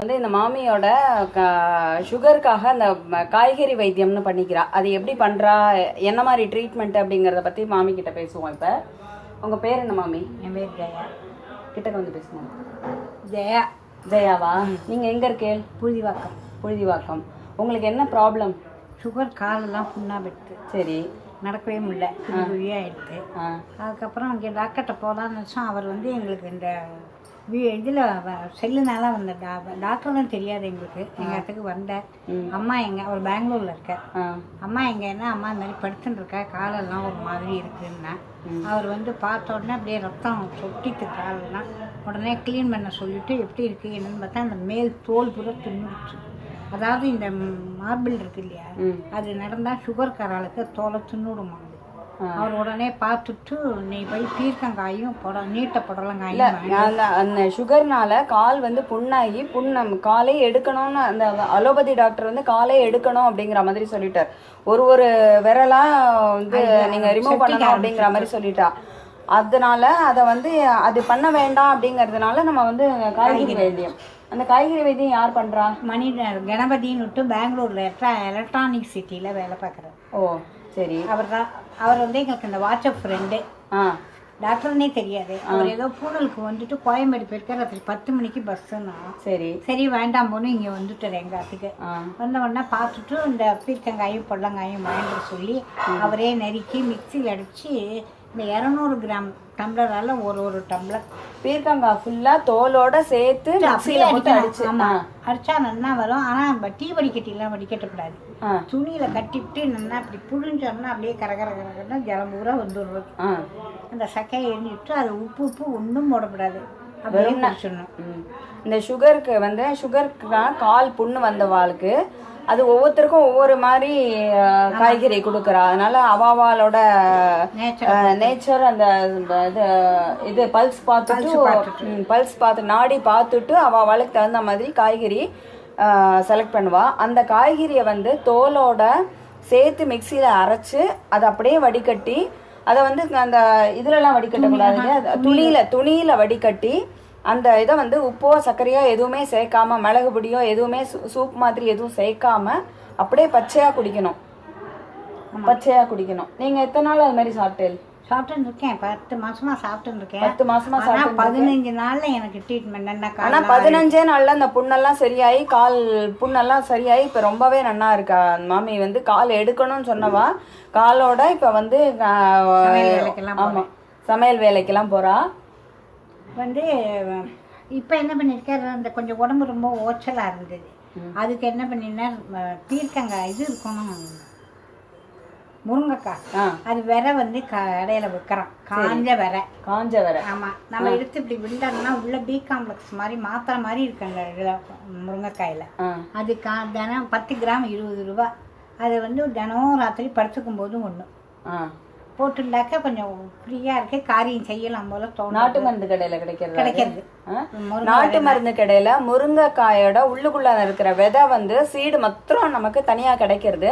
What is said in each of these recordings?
வந்து இந்த மாமியோட சுகருக்காக அந்த காய்கறி வைத்தியம்னு பண்ணிக்கிறா. அது எப்படி பண்ணுறா, என்ன மாதிரி ட்ரீட்மெண்ட் அப்படிங்கிறத பற்றி மாமி கிட்ட பேசுவோம். இப்போ உங்கள் பேர் என்ன மாமி? என் பேர் ஜெயா. கிட்டக்க வந்து பேசுவோம். ஜெயா. ஜெயாவா? நீங்கள் எங்கே இருக்கே? புழுதிவாக்கம். புழுதிவாக்கம். உங்களுக்கு என்ன ப்ராப்ளம்? சுகர், காலெல்லாம் புண்ணாக விட்டு. சரி. நடக்கவே முடியல, குழியாகிடுது. அதுக்கப்புறம் இங்கே டாக்டர்கிட்ட போகலான்னு வச்சோம். அவர் வந்து எங்களுக்கு இந்த இதில் செல்லுனால வந்த டாக்டர்லாம் தெரியாது எங்களுக்கு. எங்கள் இடத்துக்கு வந்த அம்மா அவர் பெங்களூரில் இருக்க அம்மா எங்கன்னா அம்மா இந்த மாதிரி படுத்துன்னு இருக்கா, காலெல்லாம் ஒரு மாதிரி இருக்குன்னா அவர் வந்து பார்த்த உடனே அப்படியே ரத்தம் சொட்டிக்கு காலெல்லாம். உடனே க்ளீன் பண்ண சொல்லிவிட்டு எப்படி இருக்குது என்னன்னு பார்த்தா அந்த மேல் தோல் பூரா தின்னுடுச்சு. அதாவது இந்த மார்பிள் இருக்கு இல்லையா, அது நடந்தால் சுகர்காரர்களுக்கு தோலை தின்னுடுமா. அவர் உடனே பார்த்துட்டு நீ போய் பீர்க்கங்காயும் நீட்ட புடலங்காயும். அந்த சுகர்னால கால் வந்து புண்ணாகி காலே எடுக்கணும்னு அந்த அலோபதி டாக்டர் வந்து காலே எடுக்கணும் அப்படிங்கிற மாதிரி சொல்லிட்டார். ஒரு விரலா வந்து நீங்க ரிமூவ் பண்ணணும் அப்படிங்கிற மாதிரி சொல்லிட்டா. அதனால அதை வந்து அது பண்ண வேண்டாம் அப்படிங்கறதுனால நம்ம வந்து காய்கறி வைத்தியம். அந்த காய்கறி வைத்தியம் யார் பண்றா? கணபதின்னு விட்டு பெங்களூர்ல எலக்ட்ரானிக் சிட்டியில வேலை பார்க்குறாரு. ஓ சரி. அவர் வந்து எங்களுக்கு இந்த வாட்ஸ்அப் ஃப்ரெண்டு. டாக்டர்னே தெரியாது. அவர் ஏதோ பூனலுக்கு வந்துட்டு கோயம்பேடு போயிருக்காரு. ராத்திரி 10 மணிக்கு பஸ்ஸுன்னா சரி வேண்டாம் போன்னு இங்கே வந்துட்டார் எங்கள் இடத்துக்கு. வந்த உடனே பார்த்துட்டு இந்த பீர்க்கங்காயும் பொள்ளங்காயும் வாங்கிட்டு சொல்லி அவரே நறுக்கி மிக்சியில் அடித்து இந்த 200 கிராம் டம்ளரால் ஒரு டம்ளர் பீர்க்கங்காய் ஃபுல்லாக தோலோட சேர்த்து அடிச்சா நல்லா வரும். ஆனால் டீ வடிகட்டிலாம் வடிகட்டக்கூடாது. துணியில் கட்டிவிட்டு நல்லா அப்படி புழிஞ்சோம்னா அப்படியே கரகரகரன்னா ஜலம் பூரா வந்துடுறது. அந்த சக்கையை எண்ணிட்டு அது உப்பு ஒன்றும் போடக்கூடாது. அப்படியே குடிச்சிடணும். இந்த சுகருக்கு வந்து கால் புண்ணு வந்தவாளுக்கு அது ஒவ்வொருத்தருக்கும் ஒவ்வொரு மாதிரி காய்கறி கொடுக்குறா. அதனால அவாவாலோட நேச்சர் அந்த இது பல்ஸ் பார்த்து நாடி பார்த்துட்டு அவாவாளுக்கு தகுந்த மாதிரி காய்கறி செலக்ட் பண்ணுவா. அந்த காய்கறியை வந்து தோலோட சேர்த்து மிக்சியில் அரைச்சு அதை அப்படியே வடிகட்டி அதை வந்து அந்த இதுலலாம் வடிகட்டக்கூடாது, துணியில வடிகட்டி அந்த இதை வந்து உப்போ சர்க்கரையோ எதுவுமே சேர்க்காம, மிளகு பொடியோ எதுவுமே சூப் மாதிரி எதுவும் சேர்க்காம அப்படியே பச்சையா குடிக்கணும். நீங்க எத்தனை நாள் அது மாதிரி சாப்பிட்டு இருக்கேன்? 10 மாசமா சாப்பிட்டு இருக்கேன். 10 மாசமா 15 நாள்ல எனக்கு ட்ரீட்மெண்ட். ஆனா 15 நாள்ல அந்த புண்ணெல்லாம் சரியாயி, கால் புண்ணெல்லாம் சரியாயி இப்ப ரொம்பவே நல்லா இருக்கா. மாமி வந்து கால் எடுக்கணும்னு சொன்னவா காலோட இப்ப வந்து சமையல் வேலைக்கெல்லாம் போறா. வந்து இப்போ என்ன பண்ணியிருக்காரு, அந்த கொஞ்சம் உடம்பு ரொம்ப ஓச்சலாக இருந்தது. அதுக்கு என்ன பண்ணினார், பீர்க்கங்காய் இது இருக்கணும், முருங்கைக்காய், அது விரை வந்து கடையில் விற்கிறான். காஞ்ச விரை. ஆமாம், நம்ம எடுத்து இப்படி விண்டோம்னா உள்ள பி காம்ப்ளெக்ஸ் மாதிரி மாத்திரை மாதிரி இருக்குங்க முருங்கைக்காயில். அது தினம் 10 கிராம் 20 ரூபா. அது வந்து தினம் ராத்திரி படுத்துக்கும் போதும் ஒன்று போட்டுண்டாக்க கொஞ்சம் ஃப்ரீயா இருக்கு, காரியம் செய்யலாம் போல தோணும். நாட்டு மருந்து கடையில கிடைக்கிறது. நாட்டு மருந்து கடையில முருங்கைக்காயோட உள்ளுக்குள்ள இருக்கிற விதை வந்து சீடு மாத்திரம் நமக்கு தனியா கிடைக்கிறது.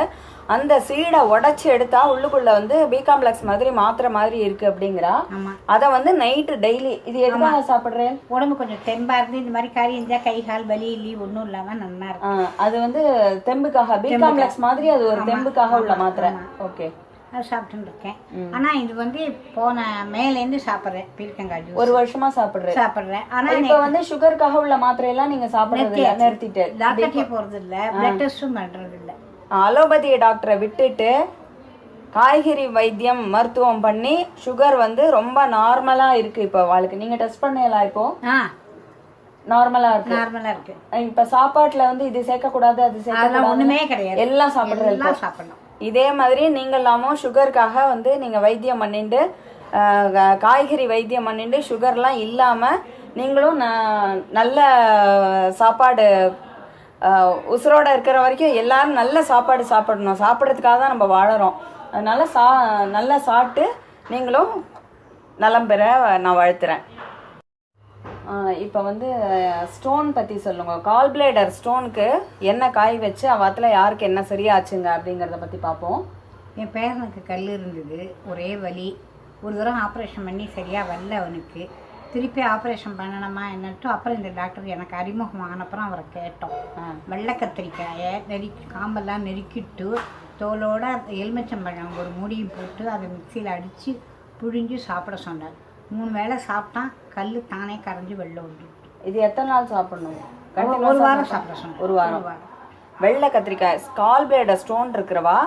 அந்த சீடை உடைச்சு எடுத்தா உள்ளுக்குள்ள வந்து பி காம்ப்ளெக்ஸ் மாதிரி மாத்திரை மாதிரி இருக்கு அப்படிங்கிறா. அத வந்து நைட்டு டெய்லி இது எதுக்காக சாப்பிடுறேன், உடம்பு கொஞ்சம் தெம்பா இருந்து இந்த மாதிரி காரியம் இருந்தா கை கால் வலி இல்லி ஒன்றும் இல்லாம நல்லா இருக்கும். அது வந்து தெம்புக்காக, பி காம்ப்ளெக்ஸ் மாதிரி அது ஒரு தெம்புக்காக உள்ள மாத்திரை. ஓகே, அது சாப்பிட்டு இருக்கேன். ஆனா இது வந்து போன மேலேருந்து சாப்பிட்றேன். பீர்க்கங்காய் ஜூஸ் 1 வருஷமா சாப்பிடுறேன். ஆனா இப்ப வந்து சுகருக்காக உள்ள மாத்திரை எல்லாம் நீங்க சாப்பிடுறது நிறுத்திட்டு டாக்டர்கிட்ட போறது இல்ல, பிளட் டெஸ்டும் பண்றது இல்ல. அலோபதி டாக்டரை விட்டுட்டு காய்கறி வைத்தியம் மருத்துவம் பண்ணி சுகர் வந்து ரொம்ப நார்மலா இருக்கு இப்ப வாழ்க்கை. நீங்க டெஸ்ட் பண்ணலாம், இப்போ நார்மலா இருக்கு. இப்ப சாப்பாட்டுல வந்து இது சேர்க்க கூடாது, அது சேர்க்க ஒண்ணுமே கிடையாது, எல்லாம் சாப்பிடணும். இதே மாதிரி நீங்களாமும் சுகருக்காக வந்து நீங்கள் வைத்தியம் பண்ணிட்டு காய்கறி வைத்தியம் பண்ணிட்டு சுகர்லாம் இல்லாமல் நீங்களும் நல்ல சாப்பாடு உசுரோட இருக்கிற வரைக்கும் எல்லாரும் நல்ல சாப்பாடு சாப்பிடணும். சாப்பிட்றதுக்காக தான் நம்ம வாழறோம். அதனால நல்லா சாப்பிட்டு நீங்களும் நலம் பெற நான் வாழ்த்துறேன். இப்போ வந்து ஸ்டோன் பற்றி சொல்லுங்கள். கால் பிளேடர் ஸ்டோனுக்கு என்ன காய் வச்சு அவத்தில் யாருக்கு என்ன சரியாச்சுங்க அப்படிங்கிறத பற்றி பார்ப்போம். என் பேரனுக்கு கல் இருந்தது, ஒரே வலி. ஒரு தடவை ஆப்ரேஷன் பண்ணி சரியாக வரல அவனுக்கு. திருப்பி ஆப்ரேஷன் பண்ணணுமா என்னட்டு அப்புறம் இந்த டாக்டர் எனக்கு அறிமுகம் ஆனப்புறம் அவரை கேட்டோம். வெள்ளை கத்திரிக்காயை காம்பெல்லாம் நெருக்கிட்டு தோலோட எலுமிச்சம்பழம் ஒரு மூடியும் போட்டு அதை மிக்சியில் அடித்து புழிஞ்சு சாப்பிட சொன்னார். 3 வேளை சாப்பிட்டான், கல் தானே கரைஞ்சி வெளில விட்டு. இது எத்தனை நாள் சாப்பிடணும்? ஒரு வாரம் சாப்பிட சொன்னேன். ஒரு வாரம். வெள்ளை கத்திரிக்காய் கால் பிளேடர் ஸ்டோன் இருக்கிறவா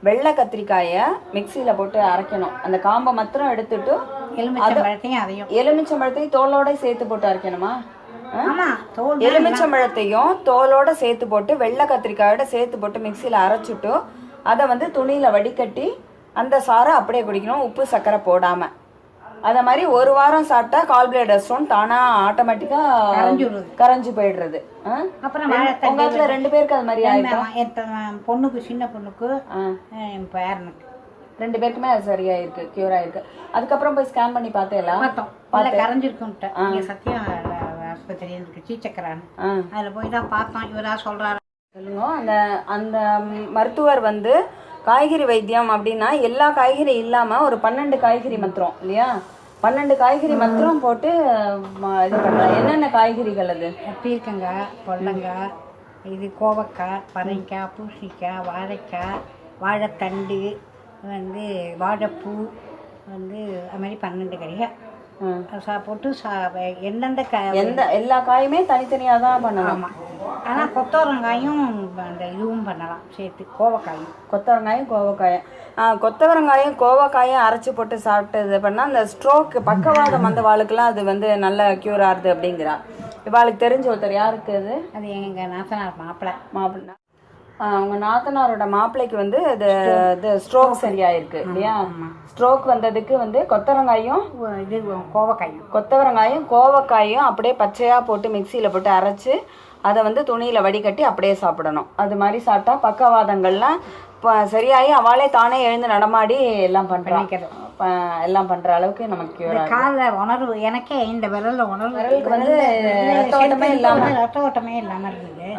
வெள்ளை கத்திரிக்காயை மிக்சியில் போட்டு அரைக்கணும். அந்த காம்பை மாத்திரம் எடுத்துட்டு எலுமிச்சம்பழத்தையும் தோலோட சேர்த்து போட்டு அரைக்கணுமா? எலுமிச்சம்பழத்தையும் தோலோட சேர்த்து போட்டு வெள்ளை கத்திரிக்காயோட சேர்த்து போட்டு மிக்சியில் அரைச்சிட்டு அதை வந்து துணியில் வடிகட்டி அந்த சாரை அப்படியே குடிக்கணும், உப்பு சர்க்கரை போடாம. அத மாதிரி ஒரு வாரம் சாப்பிட்டா கால் பிளேடர் ஸ்டோன் தானா ஆட்டோமேட்டிக்கா கரைஞ்சு போயிடுறது. அப்புறம் உங்களுக்கு 2 பேருக்கு அது மாதிரி ஆயிடும். பொண்ணுக்கு, சின்ன பொண்ணுக்கு, என் பேரனுக்கு 2 பேருக்குமே அது சரியாயிருக்கு, கியூர் ஆயிருக்கு. அதுக்கப்புறம் போய் ஸ்கேன் பண்ணி பார்த்தேன், கரைஞ்சிருக்கும். சத்தியம் ஆஸ்பத்திரி இருக்கு, சீச்சக்கரான்னு, அதுல போய் தான் பார்த்தோம். இவரா சொல்றாரு. சொல்லுங்க. அந்த அந்த மருத்துவர் வந்து காய்கறி வைத்தியம் அப்படின்னா எல்லா காய்கறி இல்லாம ஒரு 12 காய்கறி மாத்திரம் இல்லையா, 12 காய்கறி மாத்திரம் போட்டு இது பண்றாங்க. என்னென்ன காய்கறிகள் அது? பீர்க்கங்காய், பொல்லங்காய், இது கோவக்காய், பரங்கிக்காய், பூசணிக்காய், வாழைக்காய், வாழைத்தண்டு, வந்து வாழைப்பூ, வந்து அது மாதிரி 12 கறிகள் போட்டு எந்தெந்த எல்லா காயுமே தனித்தனியாக தான் பண்ணலாம். ஆனால் கொத்தவரங்காயும் அந்த இதுவும் பண்ணலாம் சேர்த்து, கொத்தவரங்காயும் கோவக்காயும் அரைச்சி போட்டு சாப்பிட்டு இது பண்ணால் அந்த ஸ்ட்ரோக் பக்கவாதம் அந்த வாளுக்கெல்லாம் அது வந்து நல்ல க்யூர் ஆகுது அப்படிங்கிறா. இவாளுக்கு தெரிஞ்ச ஒருத்தர். யாருக்கு அது? அது எங்கள் நாத்தனார் மாப்பிள்ளை. அவங்க நாத்தனாரோட மாப்பிள்ளைக்கு வந்து இது ஸ்ட்ரோக் சரியாயிருக்கு இல்லையா. ஸ்ட்ரோக் வந்ததுக்கு வந்து கொத்தவரங்காயும் கோவக்காயும் அப்படியே பச்சையா போட்டு மிக்சியில போட்டு அரைச்சு அதை வந்து துணியில வடிகட்டி அப்படியே சாப்பிடணும். அது மாதிரி சாப்பிட்டா பக்கவாதங்கள்லாம் சரியாகி அவளே தானே எழுந்து நடமாடி எல்லாம் பண்ற அளவுக்கு நமக்கு கால உணர்வு. எனக்கே இந்த விரல்ல விரலுக்கு வந்து ரத்த ஓட்டமே இல்லாம இருந்தது.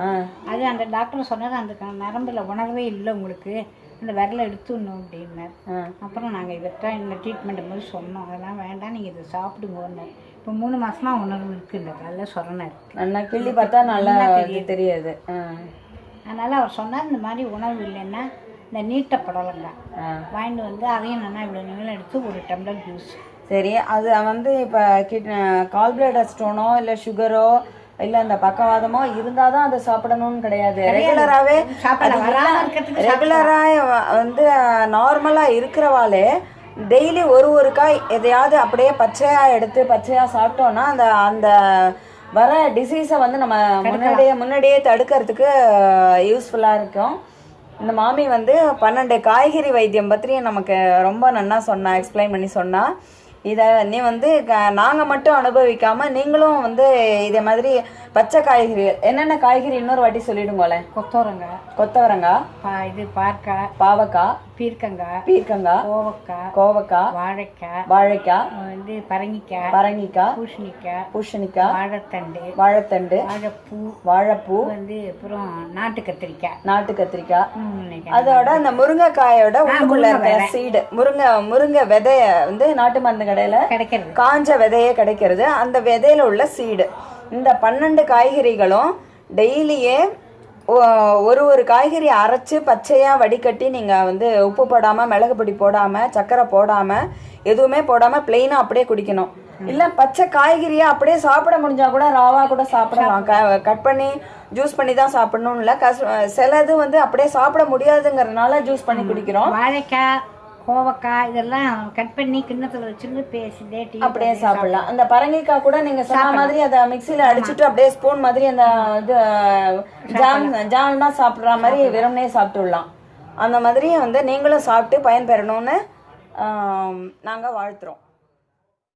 அது அந்த டாக்டர் சொன்னது, அந்த நரம்புல உணர்வே இல்லை உங்களுக்கு, அந்த விரலை எடுத்துடணும் அப்படின்னார். அப்புறம் நாங்கள் இவர்கிட்ட இந்த ட்ரீட்மெண்ட் போது சொன்னோம், அதெல்லாம் வேண்டாம், நீங்கள் இதை சாப்பிடுங்கன்னு. இப்போ 3 மாசமா உணர்வு இருக்கு, இந்த காலில் சொரணை இருக்கு. நல்லா கிள்ளி பார்த்தா நல்லா தெரியாது. அதனால அவர் சொன்னார், இந்த மாதிரி உணர்வு இல்லைன்னா இந்த நீட்ட புடலங்காய் வாங்கிட்டு வந்து அதையும் நல்லா இவ்வளோ நீளம் எடுத்து 1 டம்ளர் ஜூஸ். சரி, அது வந்து இப்போ கால் பிளேடர் ஸ்டோனோ இல்லை சுகரோ இல்லை இந்த பக்கவாதமோ இருந்தால் தான் அதை சாப்பிடணும்னு கிடையாது. ரெகுலராக வந்து நார்மலாக இருக்கிறவாளே டெய்லி ஒரு காய் எதையாவது அப்படியே பச்சையாக எடுத்து பச்சையாக சாப்பிட்டோன்னா அந்த அந்த வர டிசீஸை வந்து நம்ம முன்னாடியே தடுக்கிறதுக்கு யூஸ்ஃபுல்லாக இருக்கும். இந்த மாமி வந்து 12 காய்கறி வைத்தியம் பற்றி நமக்கு ரொம்ப நல்லா எக்ஸ்பிளைன் பண்ணி சொன்னா. இதை நீ வந்து நாங்கள் மட்டும் அனுபவிக்காமல் நீங்களும் வந்து இதே மாதிரி பச்சை காய்கறி என்னென்ன காய்கறி இன்னொரு வாட்டி சொல்லிடுங்களே. கொத்தவரங்காய், இது பாவக்காய், பீர்க்கங்காய், கோவக்காய், வாழைக்காய், வந்து பரங்கிக்காய், பூசணிக்காய், வாழைத்தண்டு, வாழைப்பூ, வந்து அப்புறம் நாட்டு கத்திரிக்காய். அதோட அந்த முருங்கைக்காயோட உள்ளுக்குள்ள இருக்க சீடு, முருங்கை விதைய வந்து நாட்டு மருந்து கடையில கிடைக்கிறது, காஞ்ச விதையே கிடைக்கிறது. அந்த விதையில உள்ள சீடு. இந்த 12 காய்கறிகளும் டெய்லியே ஒரு காய்கறி அரைச்சு பச்சையா வடிகட்டி நீங்க வந்து உப்பு போடாம, மிளகு பொடி போடாம, சர்க்கரை போடாம, எதுவுமே போடாம பிளெயினா அப்படியே குடிக்கணும். இல்ல பச்சை காய்கறியா அப்படியே சாப்பிட முடிஞ்சா கூட ராவா கூட சாப்பிடலாம். கட் பண்ணி ஜூஸ் பண்ணி தான் சாப்பிடணும் இல்ல. சிலது வந்து அப்படியே சாப்பிட முடியாதுங்கிறதுனால ஜூஸ் பண்ணி குடிக்கிறோம். வாழைக்காய், கோவக்காய் இதெல்லாம் கட் பண்ணி கிண்ணத்துல வச்சுட்டு பேசிட்டே அப்படியே சாப்பிடலாம். அந்த பரங்கிக்காய் கூட நீங்க சொன்ன மாதிரி அதை மிக்சியில அடிச்சுட்டு அப்படியே ஸ்பூன் மாதிரி அந்த இது ஜாம்னா சாப்பிடுற மாதிரி வெறும்னே சாப்பிட்டுடலாம். அந்த மாதிரி வந்து நீங்களும் சாப்பிட்டு பயன்பெறணும்னு நாங்க வாழ்த்துறோம்.